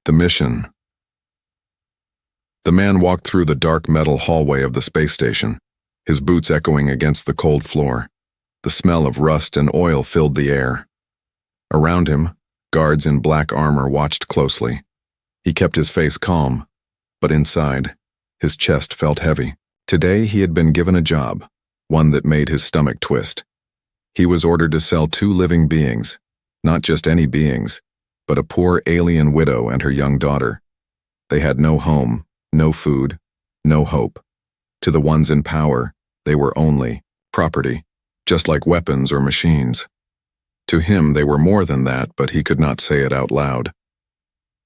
The mission. The man walked through the dark metal hallway of the space station, his boots echoing against the cold floor. The smell of rust and oil filled the air. Around him, guards in black armor watched closely. He kept his face calm, but inside, his chest felt heavy. Today he had been given a job, one that made his stomach twist. He was ordered to sell 2 living beings, not just any beings, but a poor alien widow and her young daughter. They had no home, no food, no hope. To the ones in power, they were only property, just like weapons or machines. To him, they were more than that, but he could not say it out loud.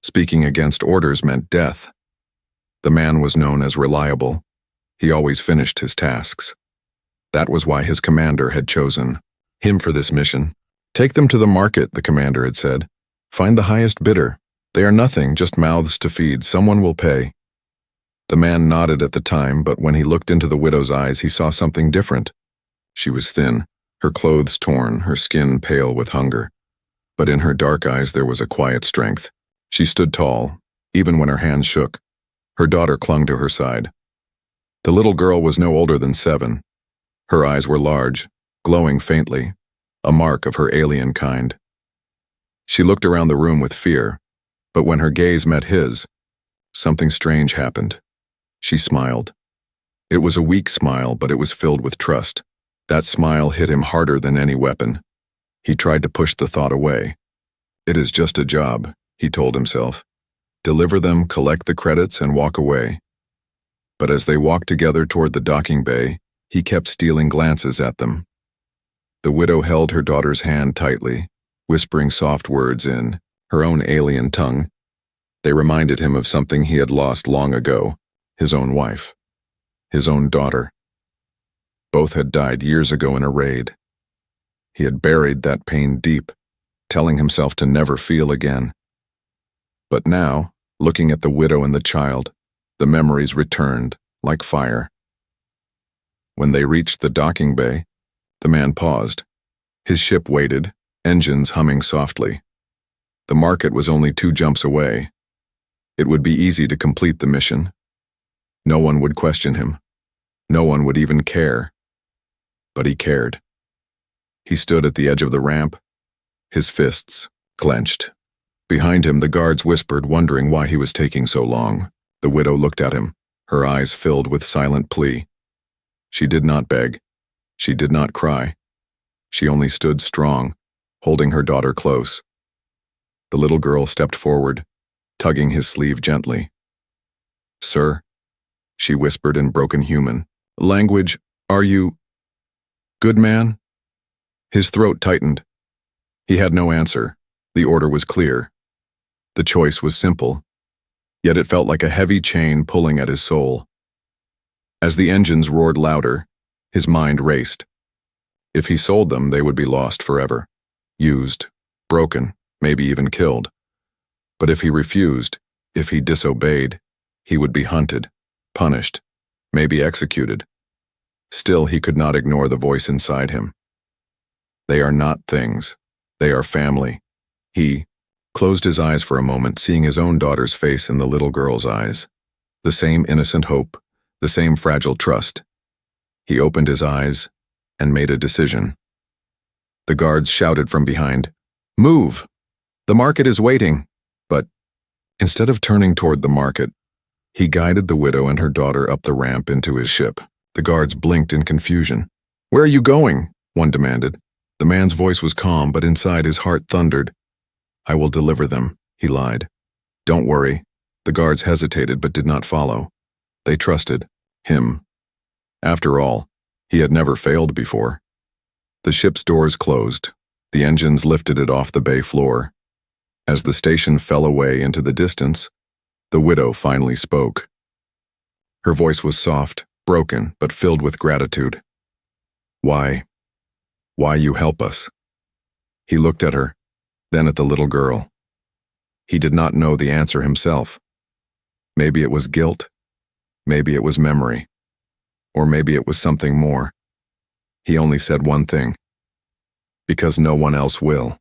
Speaking against orders meant death. The man was known as reliable. He always finished his tasks. That was why his commander had chosen him for this mission. "Take them to the market," the commander had said. "Find the highest bidder. They are nothing, just mouths to feed. Someone will pay." The man nodded at the time, but when he looked into the widow's eyes, he saw something different. She was thin, her clothes torn, her skin pale with hunger. But in her dark eyes there was a quiet strength. She stood tall, even when her hands shook. Her daughter clung to her side. The little girl was no older than 7. Her eyes were large, glowing faintly, a mark of her alien kind. She looked around the room with fear, but when her gaze met his, something strange happened. She smiled. It was a weak smile, but it was filled with trust. That smile hit him harder than any weapon. He tried to push the thought away. "It is just a job," he told himself. "Deliver them, collect the credits, and walk away." But as they walked together toward the docking bay, he kept stealing glances at them. The widow held her daughter's hand tightly, whispering soft words in her own alien tongue. They reminded him of something he had lost long ago, his own wife, his own daughter. Both had died years ago in a raid. He had buried that pain deep, telling himself to never feel again. But now, looking at the widow and the child, the memories returned like fire. When they reached the docking bay, the man paused. His ship waited, engines humming softly. The market was only 2 jumps away. It would be easy to complete the mission. No one would question him. No one would even care. But he cared. He stood at the edge of the ramp, his fists clenched. Behind him, the guards whispered, wondering why he was taking so long. The widow looked at him, her eyes filled with silent plea. She did not beg. She did not cry. She only stood strong, holding her daughter close. The little girl stepped forward, tugging his sleeve gently. "Sir," she whispered in broken human language, "are you good man?" His throat tightened. He had no answer. The order was clear. The choice was simple, yet it felt like a heavy chain pulling at his soul. As the engines roared louder, his mind raced. If he sold them, they would be lost forever. Used, broken, maybe even killed. But if he refused, if he disobeyed, he would be hunted, punished, maybe executed. Still, he could not ignore the voice inside him. They are not things. They are family. He closed his eyes for a moment, seeing his own daughter's face in the little girl's eyes. The same innocent hope, the same fragile trust. He opened his eyes and made a decision. The guards shouted from behind, "Move! The market is waiting!" But instead of turning toward the market, he guided the widow and her daughter up the ramp into his ship. The guards blinked in confusion. "Where are you going?" one demanded. The man's voice was calm, but inside his heart thundered. "I will deliver them," he lied. "Don't worry." The guards hesitated but did not follow. They trusted him. After all, he had never failed before. The ship's doors closed. The engines lifted it off the bay floor. As the station fell away into the distance, the widow finally spoke. Her voice was soft, broken, but filled with gratitude. Why you help us?" He looked at her, then at the little girl. He did not know the answer himself. Maybe it was guilt. Maybe it was memory. Or maybe it was something more. He only said one thing. "Because no one else will."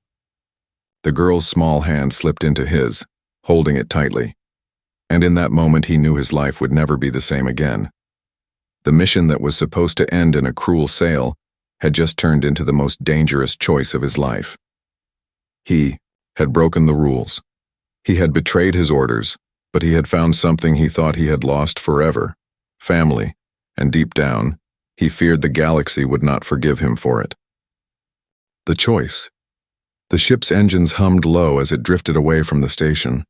The girl's small hand slipped into his, holding it tightly. And in that moment he knew his life would never be the same again. The mission that was supposed to end in a cruel sale had just turned into the most dangerous choice of his life. He had broken the rules. He had betrayed his orders, but he had found something he thought he had lost forever: family, and deep down, he feared the galaxy would not forgive him for it. The choice. The ship's engines hummed low as it drifted away from the station.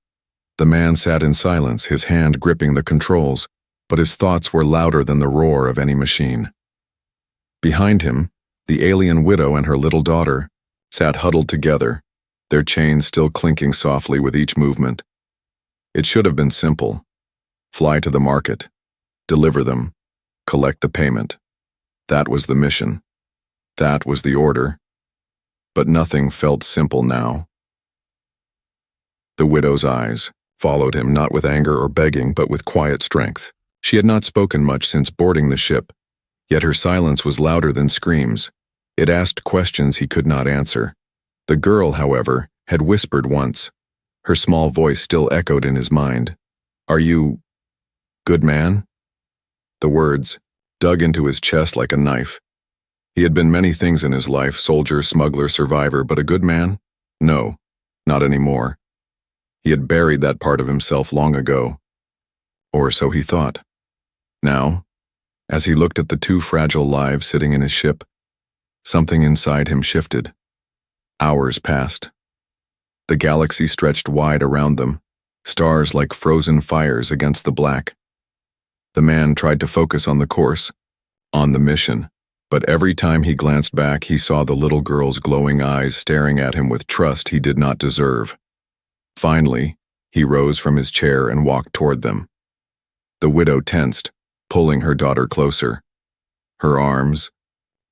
The man sat in silence, his hand gripping the controls, but his thoughts were louder than the roar of any machine. Behind him, the alien widow and her little daughter sat huddled together, their chains still clinking softly with each movement. It should have been simple. Fly to the market, deliver them, collect the payment. That was the mission. That was the order. But nothing felt simple now. The widow's eyes followed him, not with anger or begging, but with quiet strength. She had not spoken much since boarding the ship, yet her silence was louder than screams. It asked questions he could not answer. The girl, however, had whispered once. Her small voice still echoed in his mind. "Are you good man?" The words dug into his chest like a knife. He had been many things in his life: soldier, smuggler, survivor, but a good man? No, not anymore. He had buried that part of himself long ago. Or so he thought. Now, as he looked at the two fragile lives sitting in his ship, something inside him shifted. Hours passed. The galaxy stretched wide around them, stars like frozen fires against the black. The man tried to focus on the course, on the mission, but every time he glanced back, he saw the little girl's glowing eyes staring at him with trust he did not deserve. Finally, he rose from his chair and walked toward them. The widow tensed, pulling her daughter closer. Her arms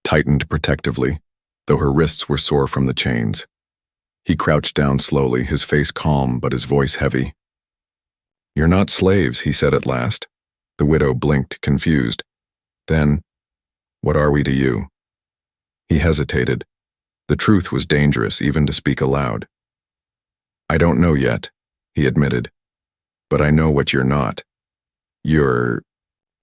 tightened protectively, though her wrists were sore from the chains. He crouched down slowly, his face calm but his voice heavy. "You're not slaves," he said at last. The widow blinked, confused. "Then, what are we to you?" He hesitated. The truth was dangerous, even to speak aloud. "I don't know yet," he admitted. "But I know what you're not. You're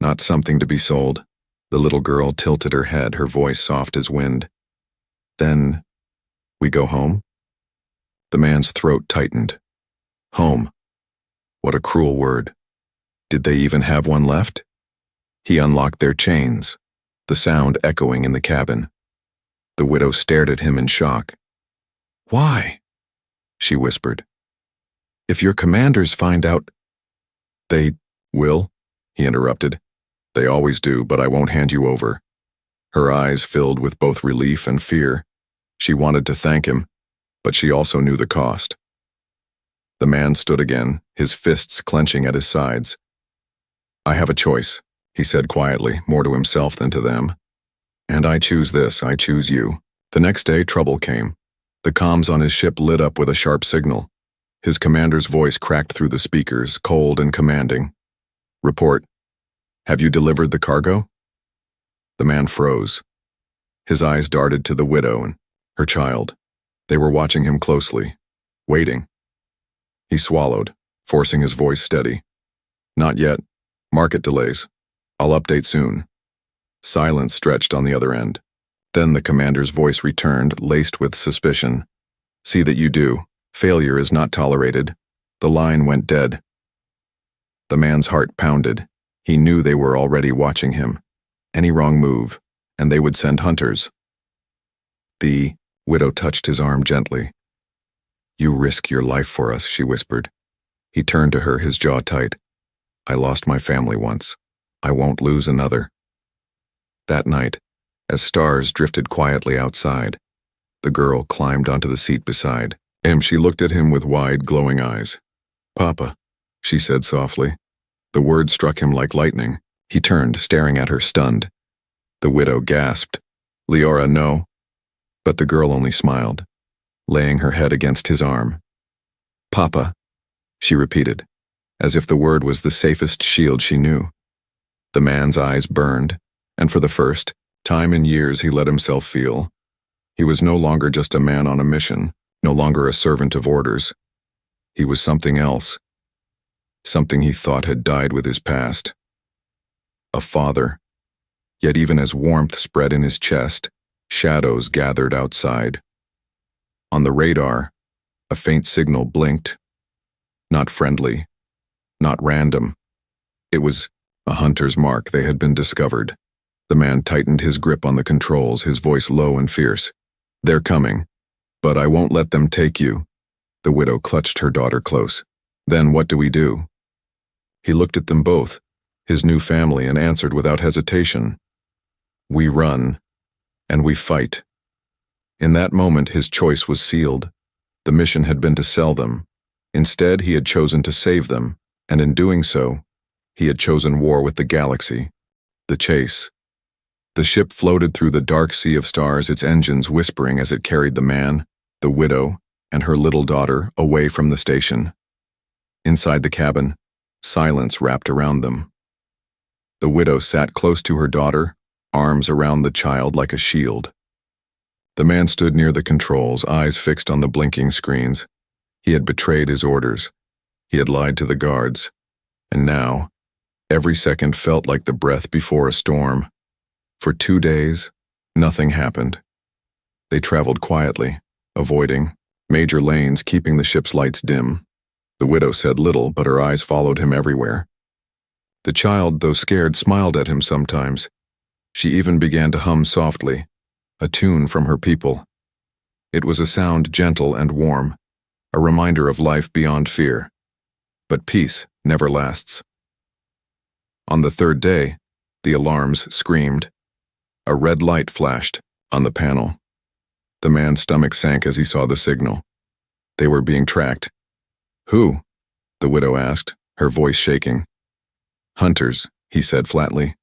not something to be sold." The little girl tilted her head, her voice soft as wind. "Then, we go home?" The man's throat tightened. Home. What a cruel word. Did they even have one left? He unlocked their chains, the sound echoing in the cabin. The widow stared at him in shock. "Why?" she whispered. "If your commanders find out—" "They will," he interrupted. "They always do, but I won't hand you over." Her eyes filled with both relief and fear. She wanted to thank him, but she also knew the cost. The man stood again, his fists clenching at his sides. "I have a choice," he said quietly, more to himself than to them. "And I choose this, I choose you." The next day, trouble came. The comms on his ship lit up with a sharp signal. His commander's voice cracked through the speakers, cold and commanding. "Report. Have you delivered the cargo?" The man froze. His eyes darted to the widow and her child. They were watching him closely, waiting. He swallowed, forcing his voice steady. "Not yet. Market delays. I'll update soon." Silence stretched on the other end. Then the commander's voice returned, laced with suspicion. "See that you do. Failure is not tolerated." The line went dead. The man's heart pounded. He knew they were already watching him. Any wrong move, and they would send hunters. The widow touched his arm gently. "You risk your life for us," she whispered. He turned to her, his jaw tight. "I lost my family once. I won't lose another." That night, as stars drifted quietly outside, the girl climbed onto the seat beside him. She looked at him with wide, glowing eyes. "Papa," she said softly. The word struck him like lightning. He turned, staring at her, stunned. The widow gasped. "Leora, no." But the girl only smiled, laying her head against his arm. "Papa," she repeated, as if the word was the safest shield she knew. The man's eyes burned, and for the first time in years he let himself feel. He was no longer just a man on a mission, no longer a servant of orders. He was something else, something he thought had died with his past. A father, yet even as warmth spread in his chest, shadows gathered outside. On the radar, a faint signal blinked. Not friendly, not random. It was a hunter's mark. They had been discovered. The man tightened his grip on the controls, his voice low and fierce. "They're coming, but I won't let them take you." The widow clutched her daughter close. "Then what do we do?" He looked at them both, his new family, and answered without hesitation. "We run, and we fight." In that moment, his choice was sealed. The mission had been to sell them. Instead, he had chosen to save them, and in doing so, he had chosen war with the galaxy. The chase. The ship floated through the dark sea of stars, its engines whispering as it carried the man, the widow, and her little daughter away from the station. Inside the cabin, silence wrapped around them. The widow sat close to her daughter, arms around the child like a shield. The man stood near the controls, eyes fixed on the blinking screens. He had betrayed his orders. He had lied to the guards. And now, every second felt like the breath before a storm. For 2 days, nothing happened. They traveled quietly, avoiding major lanes, keeping the ship's lights dim. The widow said little, but her eyes followed him everywhere. The child, though scared, smiled at him sometimes. She even began to hum softly, a tune from her people. It was a sound gentle and warm, a reminder of life beyond fear. But peace never lasts. On the 3rd day, the alarms screamed. A red light flashed on the panel. The man's stomach sank as he saw the signal. They were being tracked. "Who?" the widow asked, her voice shaking. "Hunters," he said flatly.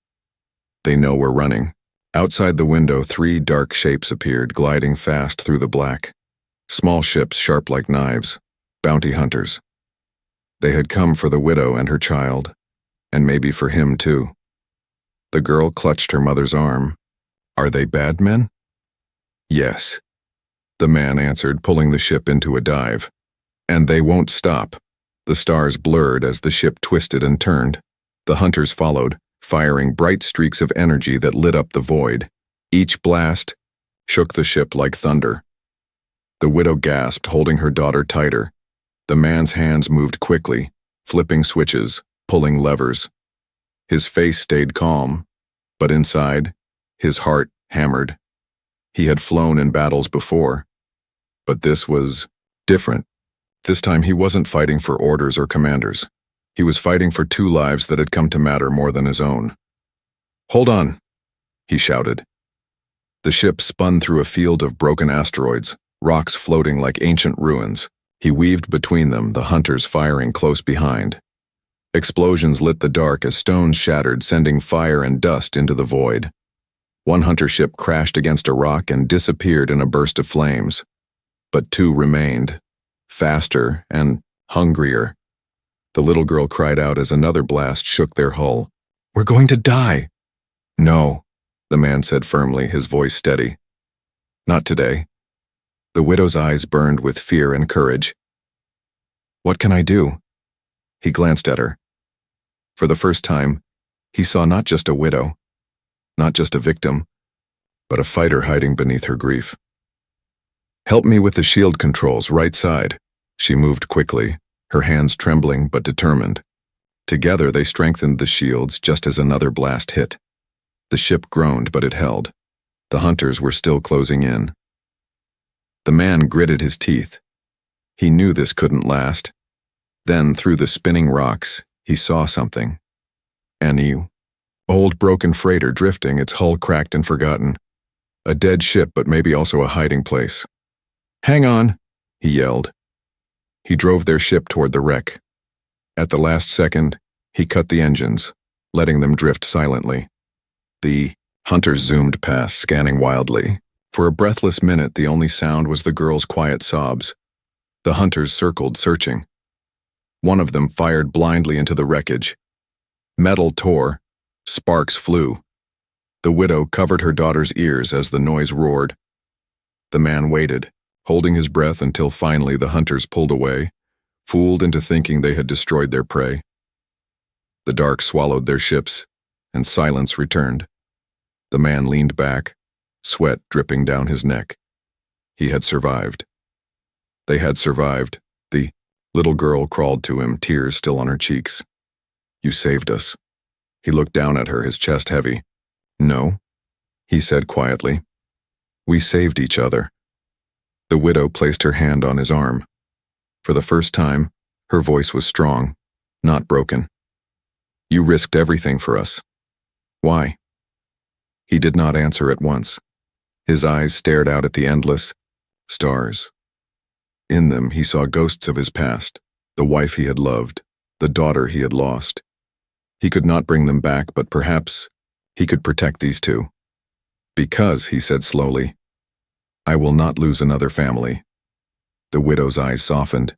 "They know we're running." Outside the window, 3 dark shapes appeared, gliding fast through the black. Small ships sharp like knives, bounty hunters. They had come for the widow and her child, and maybe for him too. The girl clutched her mother's arm. "Are they bad men?" "Yes," the man answered, pulling the ship into a dive. "And they won't stop." The stars blurred as the ship twisted and turned. The hunters followed, firing bright streaks of energy that lit up the void. Each blast shook the ship like thunder. The widow gasped, holding her daughter tighter. The man's hands moved quickly, flipping switches, pulling levers. His face stayed calm, but inside, his heart hammered. He had flown in battles before, but this was different. This time he wasn't fighting for orders or commanders. He was fighting for 2 lives that had come to matter more than his own. "Hold on," he shouted. The ship spun through a field of broken asteroids, rocks floating like ancient ruins. He weaved between them, the hunters firing close behind. Explosions lit the dark as stones shattered, sending fire and dust into the void. One hunter ship crashed against a rock and disappeared in a burst of flames. But 2 remained, faster and hungrier. The little girl cried out as another blast shook their hull. "We're going to die." "No," the man said firmly, his voice steady. "Not today." The widow's eyes burned with fear and courage. "What can I do?" He glanced at her. For the first time, he saw not just a widow, not just a victim, but a fighter hiding beneath her grief. "Help me with the shield controls, right side." She moved quickly, her hands trembling but determined. Together they strengthened the shields just as another blast hit. The ship groaned, but it held. The hunters were still closing in. The man gritted his teeth. He knew this couldn't last. Then, through the spinning rocks, he saw something. An old broken freighter drifting, its hull cracked and forgotten. A dead ship, but maybe also a hiding place. "Hang on," he yelled. He drove their ship toward the wreck. At the last second, he cut the engines, letting them drift silently. The hunters zoomed past, scanning wildly. For a breathless minute, the only sound was the girl's quiet sobs. The hunters circled, searching. One of them fired blindly into the wreckage. Metal tore. Sparks flew. The widow covered her daughter's ears as the noise roared. The man waited, holding his breath until finally the hunters pulled away. fooled into thinking they had destroyed their prey. The dark swallowed their ships, and silence returned. The man leaned back, sweat dripping down his neck. He had survived. They had survived. The little girl crawled to him, tears still on her cheeks. "You saved us." He looked down at her, his chest heavy. "No," he said quietly. "We saved each other." The widow placed her hand on his arm. For the first time, her voice was strong, not broken. "You risked everything for us. Why?" He did not answer at once. His eyes stared out at the endless stars. In them, he saw ghosts of his past, the wife he had loved, the daughter he had lost. He could not bring them back, but perhaps he could protect these two. "Because," he said slowly, "I will not lose another family." The widow's eyes softened.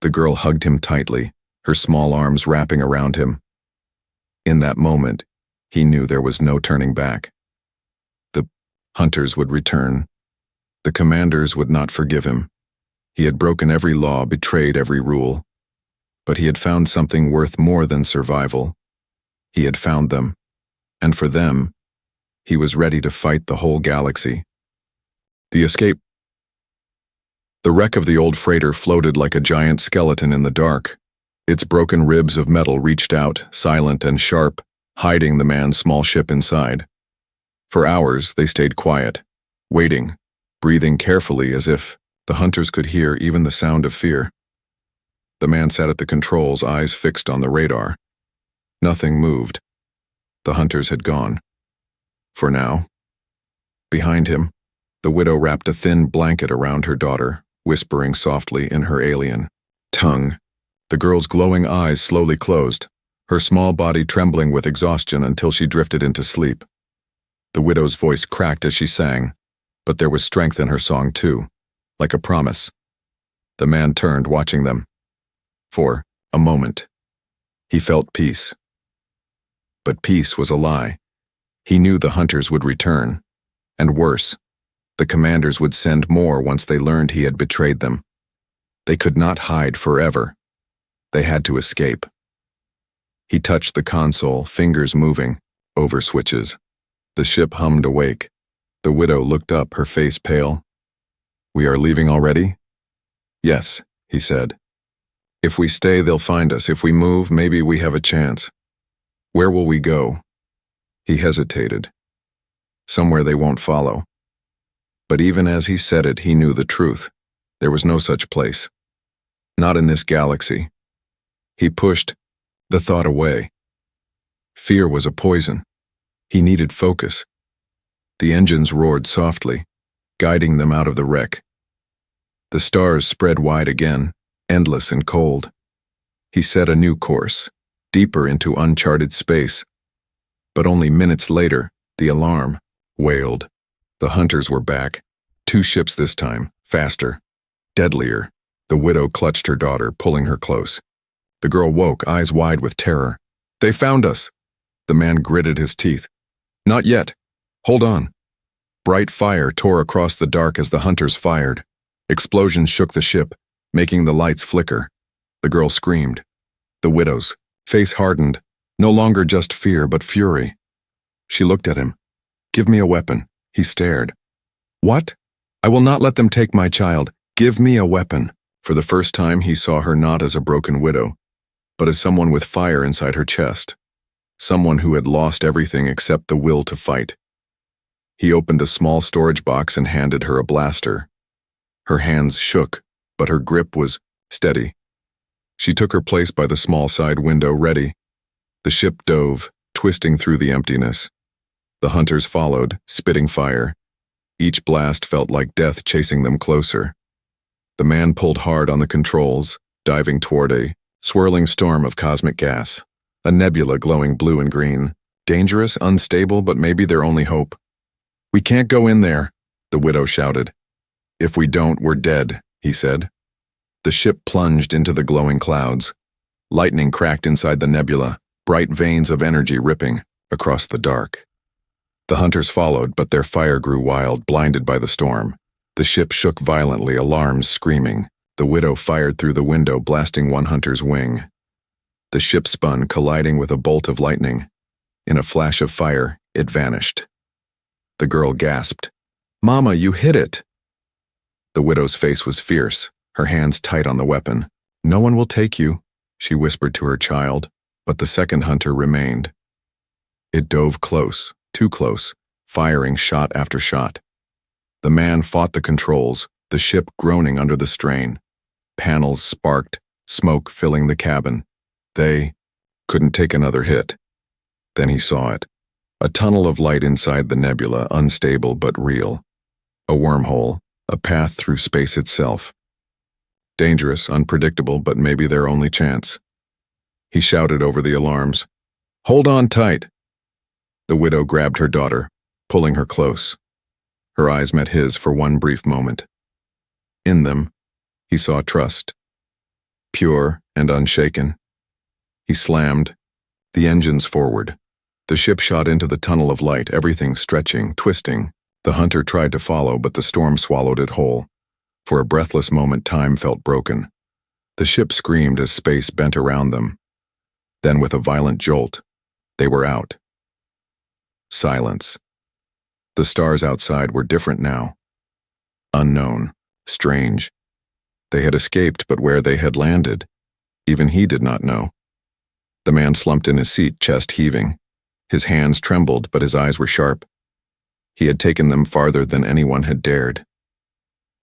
The girl hugged him tightly, her small arms wrapping around him. In that moment, he knew there was no turning back. The hunters would return. The commanders would not forgive him. He had broken every law, betrayed every rule. But he had found something worth more than survival. He had found them, and for them, he was ready to fight the whole galaxy. The escape. The wreck of the old freighter floated like a giant skeleton in the dark. Its broken ribs of metal reached out, silent and sharp, hiding the man's small ship inside. For hours, they stayed quiet, waiting, breathing carefully as if the hunters could hear even the sound of fear. The man sat at the controls, eyes fixed on the radar. Nothing moved. The hunters had gone. For now. Behind him, the widow wrapped a thin blanket around her daughter, whispering softly in her alien tongue. The girl's glowing eyes slowly closed, her small body trembling with exhaustion until she drifted into sleep. The widow's voice cracked as she sang, but there was strength in her song too, like a promise. The man turned, watching them. For a moment, he felt peace. But peace was a lie. He knew the hunters would return, and worse, the commanders would send more once they learned he had betrayed them. They could not hide forever. They had to escape. He touched the console, fingers moving, over switches. The ship hummed awake. The widow looked up, her face pale. "We are leaving already?" "Yes," he said. "If we stay, they'll find us. If we move, maybe we have a chance." "Where will we go?" He hesitated. "Somewhere they won't follow." But even as he said it, he knew the truth. There was no such place. Not in this galaxy. He pushed the thought away. Fear was a poison. He needed focus. The engines roared softly, guiding them out of the wreck. The stars spread wide again, endless and cold. He set a new course, deeper into uncharted space. But only minutes later, the alarm wailed. The hunters were back. 2 ships this time, faster, deadlier. The widow clutched her daughter, pulling her close. The girl woke, eyes wide with terror. "They found us!" The man gritted his teeth. "Not yet. Hold on." Bright fire tore across the dark as the hunters fired. Explosions shook the ship, making the lights flicker. The girl screamed. The widow's face hardened, no longer just fear but fury. She looked at him. "Give me a weapon." He stared. "What?" "I will not let them take my child. Give me a weapon." For the first time, he saw her not as a broken widow, but as someone with fire inside her chest. Someone who had lost everything except the will to fight. He opened a small storage box and handed her a blaster. Her hands shook, but her grip was steady. She took her place by the small side window, ready. The ship dove, twisting through the emptiness. The hunters followed, spitting fire. Each blast felt like death chasing them closer. The man pulled hard on the controls, diving toward a swirling storm of cosmic gas, a nebula glowing blue and green. Dangerous, unstable, but maybe their only hope. "We can't go in there," the widow shouted. "If we don't, we're dead," he said. The ship plunged into the glowing clouds. Lightning cracked inside the nebula, bright veins of energy ripping across the dark. The hunters followed, but their fire grew wild, blinded by the storm. The ship shook violently, alarms screaming. The widow fired through the window, blasting one hunter's wing. The ship spun, colliding with a bolt of lightning. In a flash of fire, it vanished. The girl gasped, "Mama, you hit it!" The widow's face was fierce, her hands tight on the weapon. "No one will take you," she whispered to her child, but the second hunter remained. It dove close, too close, firing shot after shot. The man fought the controls, the ship groaning under the strain. Panels sparked, smoke filling the cabin. They couldn't take another hit. Then he saw it. A tunnel of light inside the nebula, unstable but real. A wormhole, a path through space itself. Dangerous, unpredictable, but maybe their only chance. He shouted over the alarms, "Hold on tight!" The widow grabbed her daughter, pulling her close. Her eyes met his for one brief moment. In them, he saw trust. Pure and unshaken. He slammed the engines forward. The ship shot into the tunnel of light, everything stretching, twisting. The hunter tried to follow, but the storm swallowed it whole. For a breathless moment, time felt broken. The ship screamed as space bent around them. Then, with a violent jolt, they were out. Silence. The stars outside were different now. Unknown, strange. They had escaped, but where they had landed, even he did not know. The man slumped in his seat, chest heaving. His hands trembled, but his eyes were sharp. He had taken them farther than anyone had dared.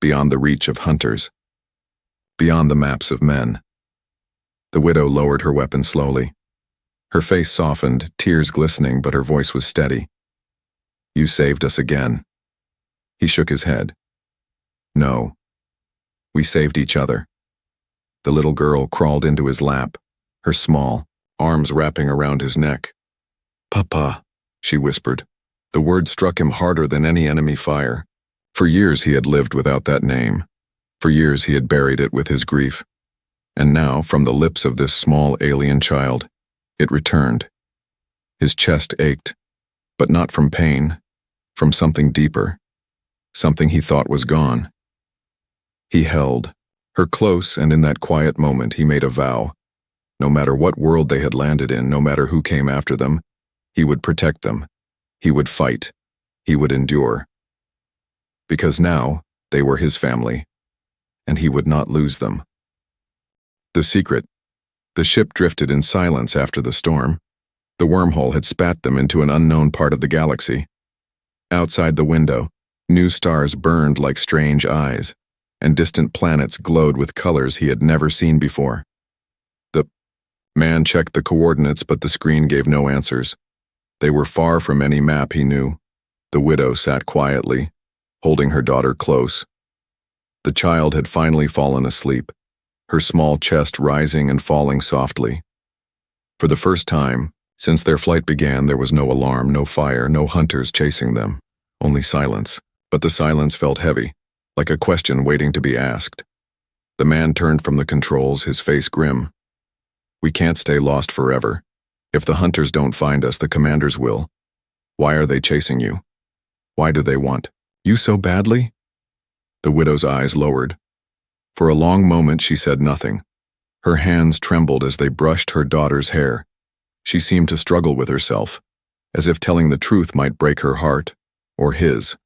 Beyond the reach of hunters. Beyond the maps of men. The widow lowered her weapon slowly. Her face softened, tears glistening, but her voice was steady. "You saved us again." He shook his head. "No. We saved each other." The little girl crawled into his lap, her small arms wrapping around his neck. "Papa," she whispered. The word struck him harder than any enemy fire. For years he had lived without that name. For years he had buried it with his grief. And now, from the lips of this small alien child, it returned. His chest ached, but not from pain, from something deeper, something he thought was gone. He held her close, and in that quiet moment he made a vow. No matter what world they had landed in, no matter who came after them, he would protect them. He would fight. He would endure. Because now they were his family, and he would not lose them. The secret. The ship drifted in silence after the storm. The wormhole had spat them into an unknown part of the galaxy. Outside the window, new stars burned like strange eyes, and distant planets glowed with colors he had never seen before. The man checked the coordinates, but the screen gave no answers. They were far from any map he knew. The widow sat quietly, holding her daughter close. The child had finally fallen asleep, her small chest rising and falling softly. For the first time, since their flight began, there was no alarm, no fire, no hunters chasing them, only silence. But the silence felt heavy, like a question waiting to be asked. The man turned from the controls, his face grim. "We can't stay lost forever. If the hunters don't find us, the commanders will. Why are they chasing you? Why do they want you so badly?" The widow's eyes lowered. For a long moment she said nothing. Her hands trembled as they brushed her daughter's hair. She seemed to struggle with herself, as if telling the truth might break her heart, or his.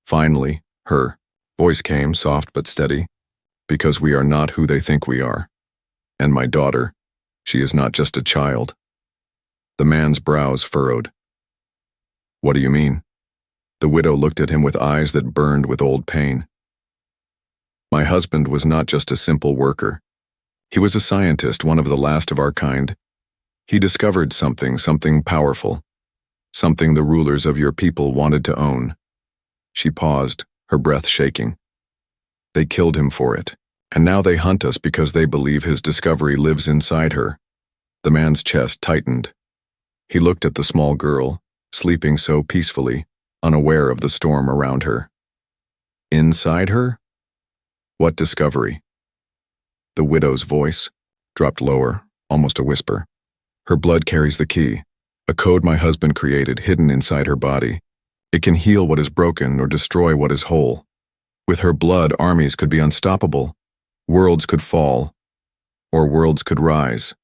Finally, her voice came, soft but steady. "Because we are not who they think we are. And my daughter, she is not just a child." The man's brows furrowed. "What do you mean?" The widow looked at him with eyes that burned with old pain. "My husband was not just a simple worker. He was a scientist, one of the last of our kind. He discovered something powerful, something the rulers of your people wanted to own." She paused, her breath shaking. "They killed him for it, and now they hunt us because they believe his discovery lives inside her." The man's chest tightened. He looked at the small girl, sleeping so peacefully, unaware of the storm around her. Inside her? What discovery? The widow's voice dropped lower, almost a whisper. "Her blood carries the key, a code my husband created hidden inside her body. It can heal what is broken or destroy what is whole. With her blood, armies could be unstoppable. Worlds could fall, or worlds could rise.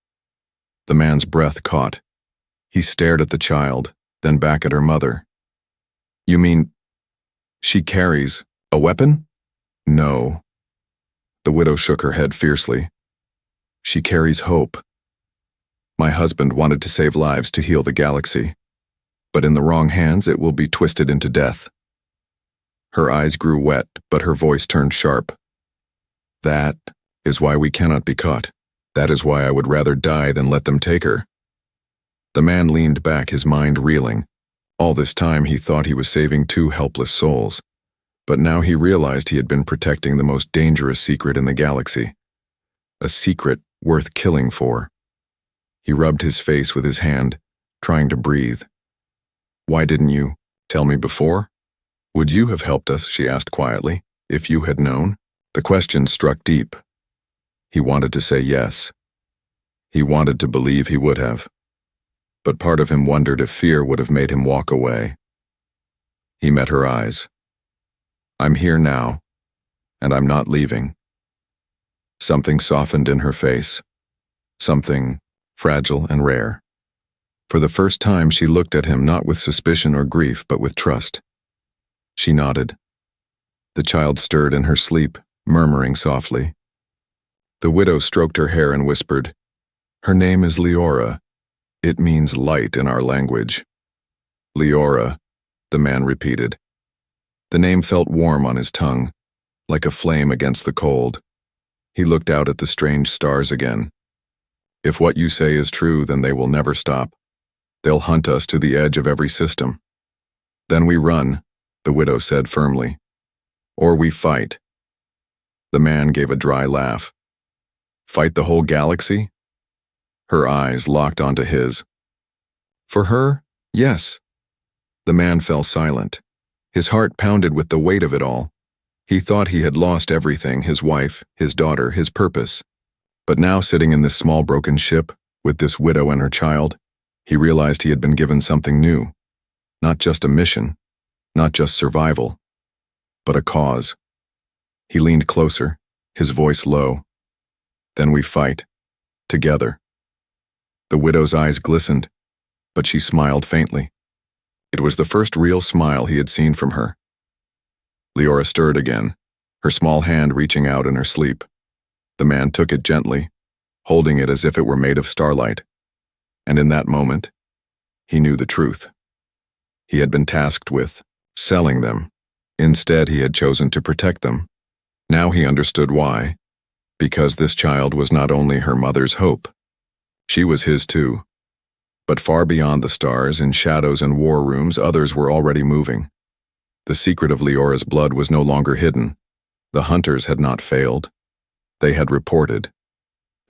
The man's breath caught. He stared at the child, then back at her mother. You mean, she carries a weapon? No. The widow shook her head fiercely. She carries hope. My husband wanted to save lives to heal the galaxy, but in the wrong hands it will be twisted into death. Her eyes grew wet, but her voice turned sharp. That is why we cannot be caught. That is why I would rather die than let them take her. The man leaned back, his mind reeling. All this time he thought he was saving two helpless souls, but now he realized he had been protecting the most dangerous secret in the galaxy. A secret worth killing for. He rubbed his face with his hand, trying to breathe. Why didn't you tell me before? Would you have helped us, she asked quietly, if you had known? The question struck deep. He wanted to say yes. He wanted to believe he would have. But part of him wondered if fear would have made him walk away. He met her eyes. I'm here now, and I'm not leaving. Something softened in her face. Something fragile and rare. For the first time she looked at him not with suspicion or grief, but with trust. She nodded. The child stirred in her sleep, murmuring softly. The widow stroked her hair and whispered, Her name is Leora. It means light in our language. Leora, the man repeated. The name felt warm on his tongue, like a flame against the cold. He looked out at the strange stars again. If what you say is true, then they will never stop. They'll hunt us to the edge of every system. Then we run, the widow said firmly. Or we fight. The man gave a dry laugh. Fight the whole galaxy? Her eyes locked onto his. For her, yes. The man fell silent. His heart pounded with the weight of it all. He thought he had lost everything, his wife, his daughter, his purpose. But now sitting in this small broken ship, with this widow and her child, he realized he had been given something new. Not just a mission, not just survival, but a cause. He leaned closer, his voice low. Then we fight. Together. The widow's eyes glistened, but she smiled faintly. It was the first real smile he had seen from her. Leora stirred again, her small hand reaching out in her sleep. The man took it gently, holding it as if it were made of starlight. And in that moment, he knew the truth. He had been tasked with selling them. Instead, he had chosen to protect them. Now he understood why. Because this child was not only her mother's hope. She was his too. But far beyond the stars, in shadows and war rooms, others were already moving. The secret of Leora's blood was no longer hidden. The hunters had not failed. They had reported.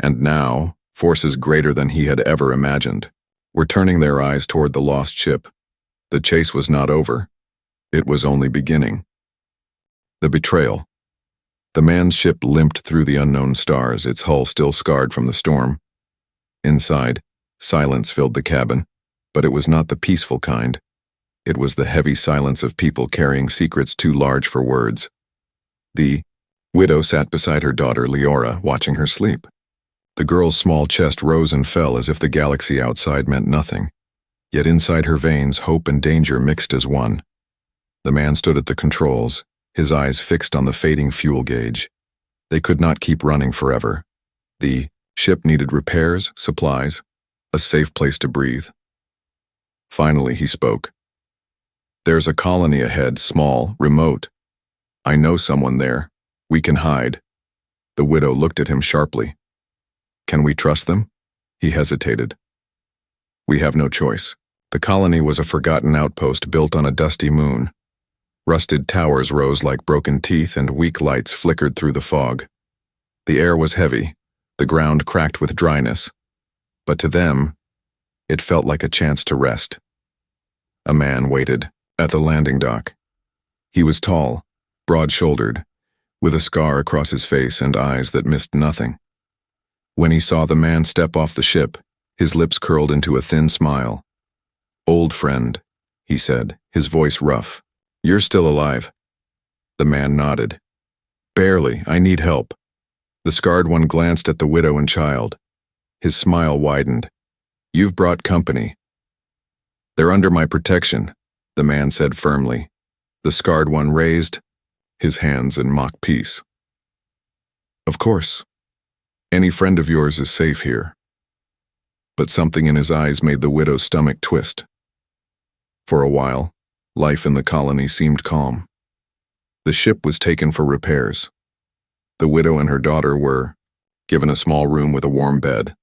And now, forces greater than he had ever imagined were turning their eyes toward the lost ship. The chase was not over. It was only beginning. The betrayal. The man's ship limped through the unknown stars, its hull still scarred from the storm. Inside, silence filled the cabin, but it was not the peaceful kind. It was the heavy silence of people carrying secrets too large for words. The widow sat beside her daughter Leora, watching her sleep. The girl's small chest rose and fell as if the galaxy outside meant nothing. Yet inside her veins, hope and danger mixed as one. The man stood at the controls, his eyes fixed on the fading fuel gauge. They could not keep running forever. The ship needed repairs, supplies, a safe place to breathe. Finally, he spoke. There's a colony ahead, small, remote. I know someone there. We can hide. The widow looked at him sharply. Can we trust them? He hesitated. We have no choice. The colony was a forgotten outpost built on a dusty moon. Rusted towers rose like broken teeth and weak lights flickered through the fog. The air was heavy, the ground cracked with dryness. But to them, it felt like a chance to rest. A man waited at the landing dock. He was tall, broad-shouldered, with a scar across his face and eyes that missed nothing. When he saw the man step off the ship, his lips curled into a thin smile. Old friend, he said, his voice rough. You're still alive. The man nodded. Barely, I need help. The scarred one glanced at the widow and child. His smile widened. "You've brought company." "They're under my protection," the man said firmly. The scarred one raised his hands in mock peace. "Of course. Any friend of yours is safe here." But something in his eyes made the widow's stomach twist. For a while, life in the colony seemed calm. The ship was taken for repairs. The widow and her daughter were given a small room with a warm bed.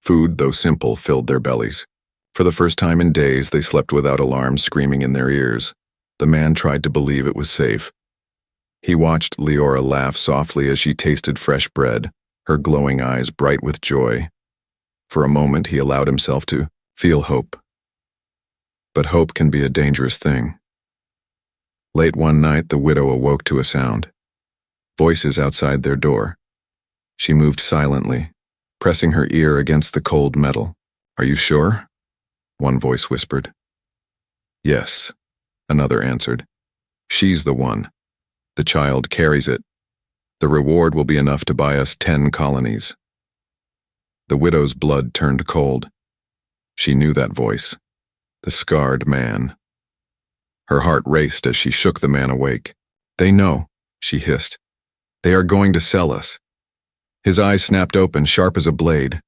Food, though simple, filled their bellies. For the first time in days, they slept without alarms screaming in their ears. The man tried to believe it was safe. He watched Leora laugh softly as she tasted fresh bread, her glowing eyes bright with joy. For a moment, he allowed himself to feel hope. But hope can be a dangerous thing. Late one night, the widow awoke to a sound. Voices outside their door. She moved silently, pressing her ear against the cold metal. "Are you sure?" one voice whispered. "Yes," another answered. "She's the one. The child carries it. The reward will be enough to buy us 10 colonies." The widow's blood turned cold. She knew that voice. The scarred man. Her heart raced as she shook the man awake. "They know," she hissed. "They are going to sell us." His eyes snapped open, sharp as a blade.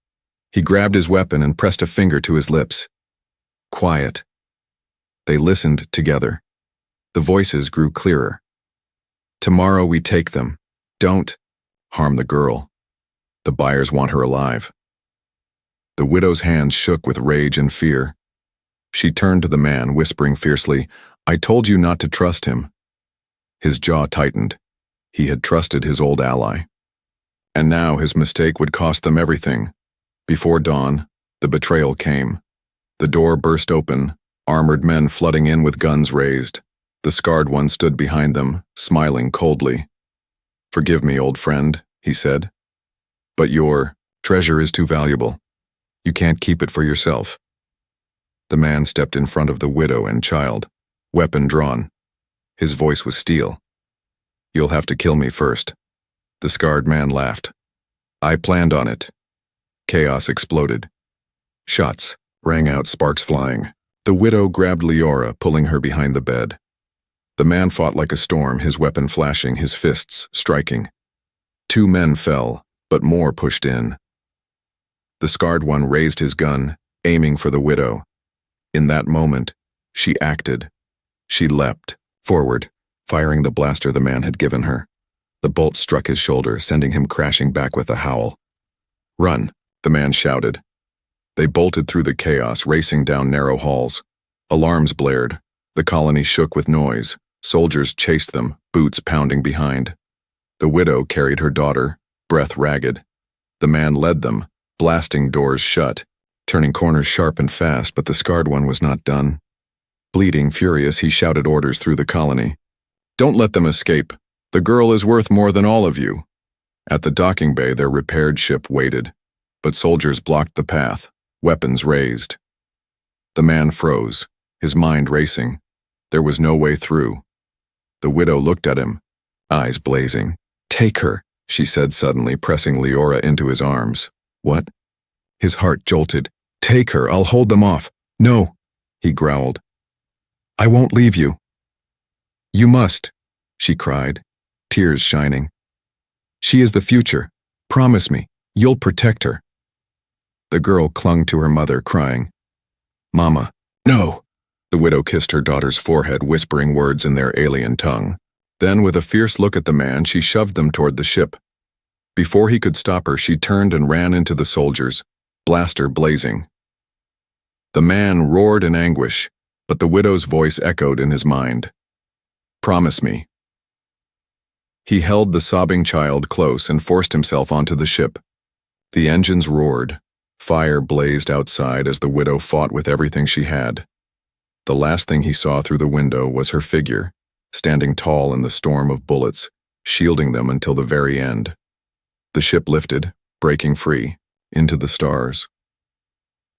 He grabbed his weapon and pressed a finger to his lips. Quiet. They listened together. The voices grew clearer. "Tomorrow we take them. Don't harm the girl. The buyers want her alive." The widow's hands shook with rage and fear. She turned to the man, whispering fiercely, "I told you not to trust him." His jaw tightened. He had trusted his old ally. And now his mistake would cost them everything. Before dawn, the betrayal came. The door burst open, armored men flooding in with guns raised. The scarred one stood behind them, smiling coldly. "Forgive me, old friend," he said. "But your treasure is too valuable. You can't keep it for yourself." The man stepped in front of the widow and child, weapon drawn. His voice was steel. "You'll have to kill me first." The scarred man laughed. "I planned on it." Chaos exploded. Shots rang out, sparks flying. The widow grabbed Leora, pulling her behind the bed. The man fought like a storm, his weapon flashing, his fists striking. 2 men fell, but more pushed in. The scarred one raised his gun, aiming for the widow. In that moment, she acted. She leapt forward, firing the blaster the man had given her. The bolt struck his shoulder, sending him crashing back with a howl. "Run," the man shouted. They bolted through the chaos, racing down narrow halls. Alarms blared. The colony shook with noise. Soldiers chased them, boots pounding behind. The widow carried her daughter, breath ragged. The man led them, blasting doors shut, turning corners sharp and fast, but the scarred one was not done. Bleeding, furious, he shouted orders through the colony. "Don't let them escape. The girl is worth more than all of you." At the docking bay, their repaired ship waited, but soldiers blocked the path, weapons raised. The man froze, his mind racing. There was no way through. The widow looked at him, eyes blazing. "Take her," she said suddenly, pressing Leora into his arms. "What?" His heart jolted. "Take her, I'll hold them off." "No," he growled. "I won't leave you." "You must," she cried, tears shining. "She is the future. Promise me, you'll protect her." The girl clung to her mother, crying. "Mama, no!" The widow kissed her daughter's forehead, whispering words in their alien tongue. Then, with a fierce look at the man, she shoved them toward the ship. Before he could stop her, she turned and ran into the soldiers, blaster blazing. The man roared in anguish, but the widow's voice echoed in his mind. "Promise me." He held the sobbing child close and forced himself onto the ship. The engines roared. Fire blazed outside as the widow fought with everything she had. The last thing he saw through the window was her figure, standing tall in the storm of bullets, shielding them until the very end. The ship lifted, breaking free, into the stars.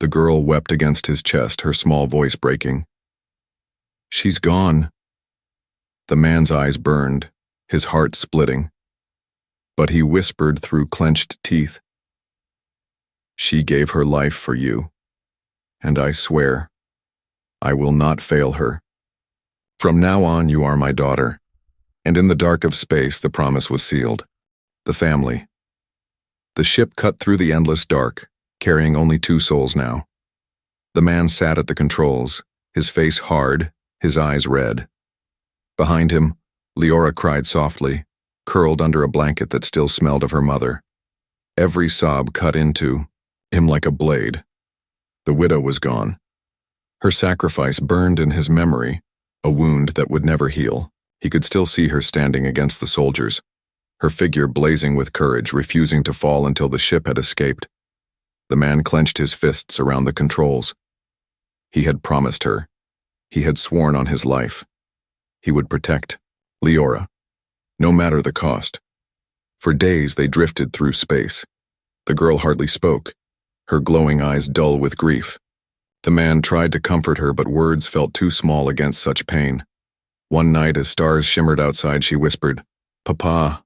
The girl wept against his chest, her small voice breaking. "She's gone." The man's eyes burned, his heart splitting. But he whispered through clenched teeth, "She gave her life for you, and I swear, I will not fail her. From now on, you are my daughter." And in the dark of space, the promise was sealed. The family. The ship cut through the endless dark, carrying only 2 souls now. The man sat at the controls, his face hard, his eyes red. Behind him, Leora cried softly, curled under a blanket that still smelled of her mother. Every sob cut into him like a blade. The widow was gone. Her sacrifice burned in his memory, a wound that would never heal. He could still see her standing against the soldiers, her figure blazing with courage, refusing to fall until the ship had escaped. The man clenched his fists around the controls. He had promised her. He had sworn on his life. He would protect Leora, no matter the cost. For days they drifted through space. The girl hardly spoke, her glowing eyes dull with grief. The man tried to comfort her, but words felt too small against such pain. One night, as stars shimmered outside, she whispered, "Papa,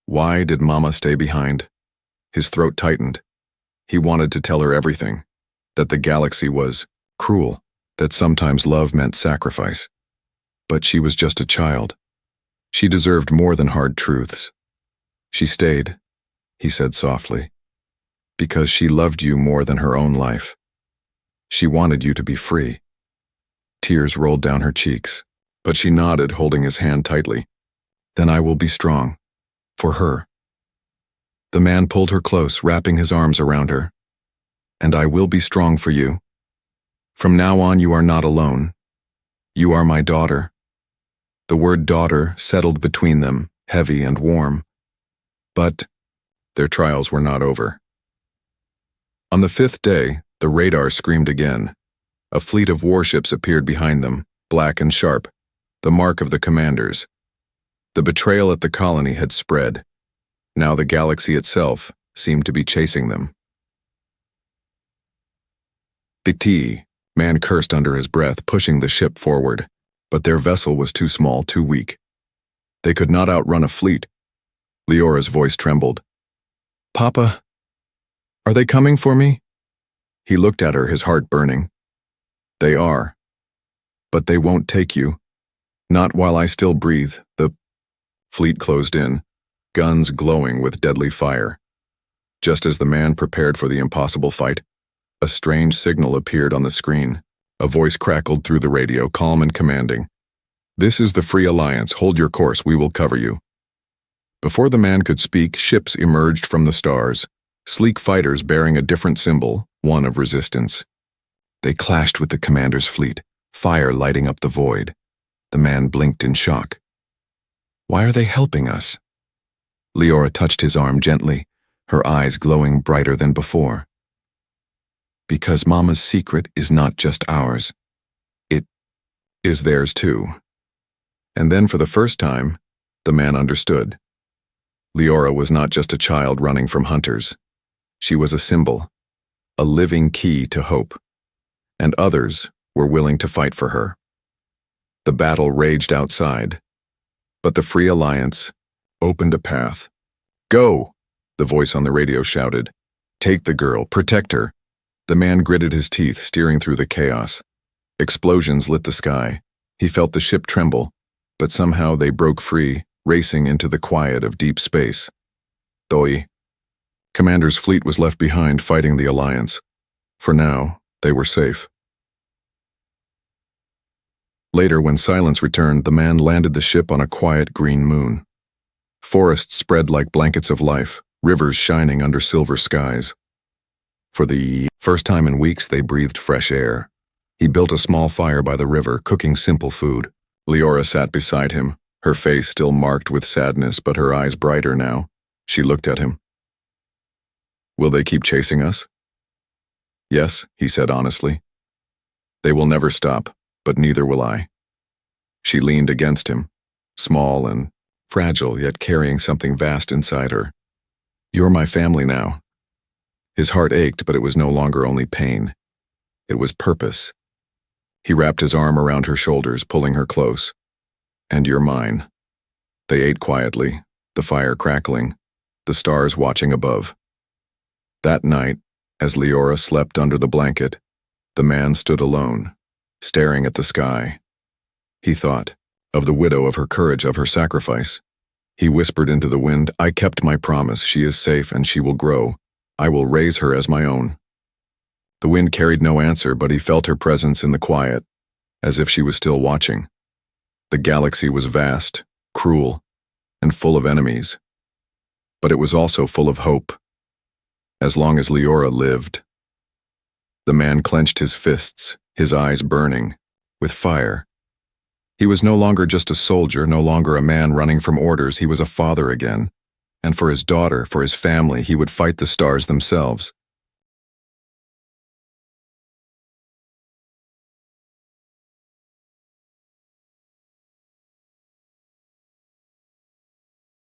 why did Mama stay behind?" His throat tightened. He wanted to tell her everything, that the galaxy was cruel, that sometimes love meant sacrifice. But she was just a child. She deserved more than hard truths. "She stayed," he said softly, "because she loved you more than her own life. She wanted you to be free." Tears rolled down her cheeks, but she nodded, holding his hand tightly. "Then I will be strong. For her." The man pulled her close, wrapping his arms around her. "And I will be strong for you. From now on, you are not alone. You are my daughter." The word daughter settled between them, heavy and warm. But their trials were not over. On the 5th day, the radar screamed again. A fleet of warships appeared behind them, black and sharp, the mark of the commanders. The betrayal at the colony had spread. Now the galaxy itself seemed to be chasing them. The man cursed under his breath, pushing the ship forward, but their vessel was too small, too weak. They could not outrun a fleet. Leora's voice trembled. "Papa, are they coming for me?" He looked at her, his heart burning. "They are. But they won't take you. Not while I still breathe." The fleet closed in, guns glowing with deadly fire. Just as the man prepared for the impossible fight, a strange signal appeared on the screen. A voice crackled through the radio, calm and commanding. "This is the Free Alliance. Hold your course. We will cover you." Before the man could speak, ships emerged from the stars, sleek fighters bearing a different symbol, one of resistance. They clashed with the commander's fleet, fire lighting up the void. The man blinked in shock. "Why are they helping us?" Leora touched his arm gently, her eyes glowing brighter than before. "Because Mama's secret is not just ours. It is theirs too." And then for the first time, the man understood. Leora was not just a child running from hunters. She was a symbol, a living key to hope. And others were willing to fight for her. The battle raged outside, but the Free Alliance opened a path. "Go!" the voice on the radio shouted. "Take the girl, protect her." The man gritted his teeth, steering through the chaos. Explosions lit the sky. He felt the ship tremble, but somehow they broke free, racing into the quiet of deep space. Doi. Commander's fleet was left behind, fighting the Alliance. For now, they were safe. Later, when silence returned, the man landed the ship on a quiet green moon. Forests spread like blankets of life, rivers shining under silver skies. For the first time in weeks, they breathed fresh air. He built a small fire by the river, cooking simple food. Leora sat beside him, her face still marked with sadness, but her eyes brighter now. She looked at him. "Will they keep chasing us?" "Yes," he said honestly. "They will never stop, but neither will I." She leaned against him, small and fragile, yet carrying something vast inside her. "You're my family now." His heart ached, but it was no longer only pain. It was purpose. He wrapped his arm around her shoulders, pulling her close. "And you're mine." They ate quietly, the fire crackling. the stars watching above. That night, as Leora slept under the blanket, the man stood alone, staring at the sky. He thought of the widow, of her courage, of her sacrifice. He whispered into the wind, "I kept my promise. She is safe and she will grow. I will raise her as my own." The wind carried no answer, but he felt her presence in the quiet, as if she was still watching. The galaxy was vast, cruel, and full of enemies. But it was also full of hope, as long as Leora lived. The man clenched his fists, his eyes burning with fire. He was no longer just a soldier, no longer a man running from orders. He was a father again. And for his daughter, for his family, he would fight the stars themselves.